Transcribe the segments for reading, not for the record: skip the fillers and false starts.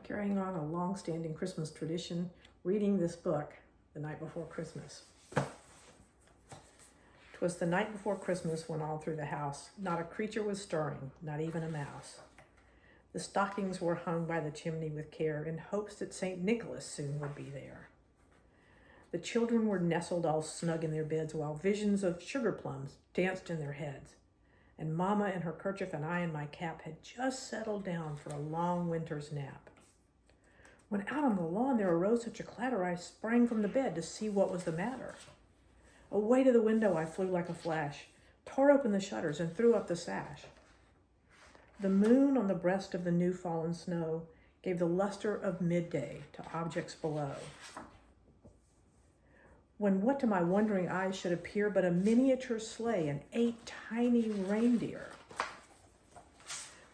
carrying on a long-standing Christmas tradition, reading this book the night before Christmas. 'Twas the night before Christmas when all through the house not a creature was stirring, not even a mouse. The stockings were hung by the chimney with care in hopes that St. Nicholas soon would be there. The children were nestled all snug in their beds while visions of sugar plums danced in their heads. And Mama in her kerchief and I in my cap had just settled down for a long winter's nap. When out on the lawn there arose such a clatter, I sprang from the bed to see what was the matter. Away to the window I flew like a flash, tore open the shutters and threw up the sash. The moon on the breast of the new fallen snow gave the luster of midday to objects below. When what to my wondering eyes should appear but a miniature sleigh and 8 tiny reindeer.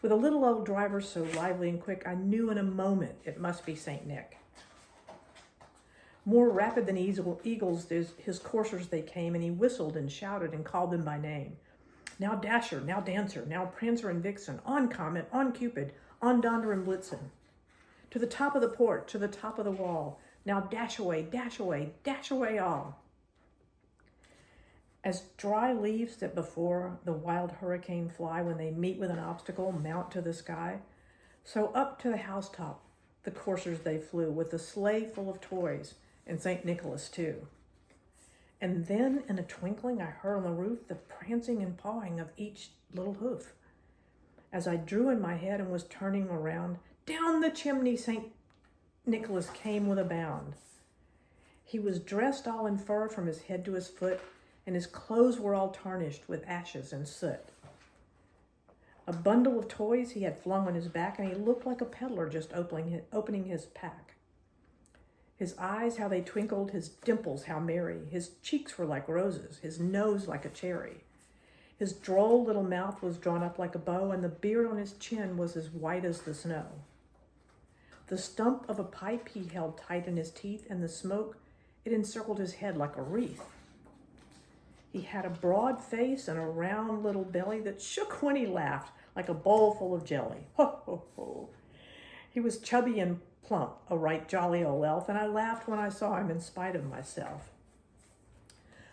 With a little old driver so lively and quick, I knew in a moment it must be St. Nick. More rapid than eagles, his coursers they came, and he whistled and shouted and called them by name. Now Dasher, now Dancer, now Prancer and Vixen, on Comet, on Cupid, on Donder and Blitzen. To the top of the porch, to the top of the wall, now dash away, dash away, dash away all. As dry leaves that before the wild hurricane fly when they meet with an obstacle mount to the sky, so up to the housetop the coursers they flew with the sleigh full of toys and St. Nicholas too. And then in a twinkling I heard on the roof the prancing and pawing of each little hoof. As I drew in my head and was turning around, down the chimney St. Nicholas came with a bound. He was dressed all in fur from his head to his foot, and his clothes were all tarnished with ashes and soot. A bundle of toys he had flung on his back, and he looked like a peddler just opening his pack. His eyes, how they twinkled, his dimples, how merry. His cheeks were like roses, his nose like a cherry. His droll little mouth was drawn up like a bow, and the beard on his chin was as white as the snow. The stump of a pipe he held tight in his teeth, and the smoke, it encircled his head like a wreath. He had a broad face and a round little belly that shook when he laughed like a bowl full of jelly. Ho, ho, ho. He was chubby and plump, a right jolly old elf, and I laughed when I saw him in spite of myself.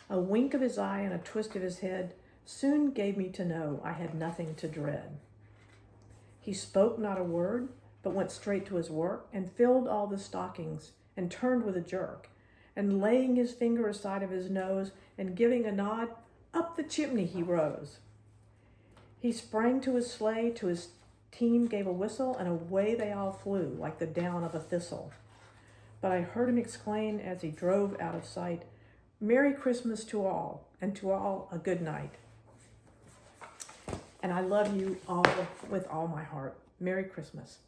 A wink of his eye and a twist of his head soon gave me to know I had nothing to dread. He spoke not a word, but went straight to his work and filled all the stockings and turned with a jerk, and laying his finger aside of his nose and giving a nod, up the chimney he rose. He sprang to his sleigh, to his team gave a whistle, and away they all flew like the down of a thistle. But I heard him exclaim as he drove out of sight, "Merry Christmas to all, and to all a good night." And I love you all with all my heart. Merry Christmas.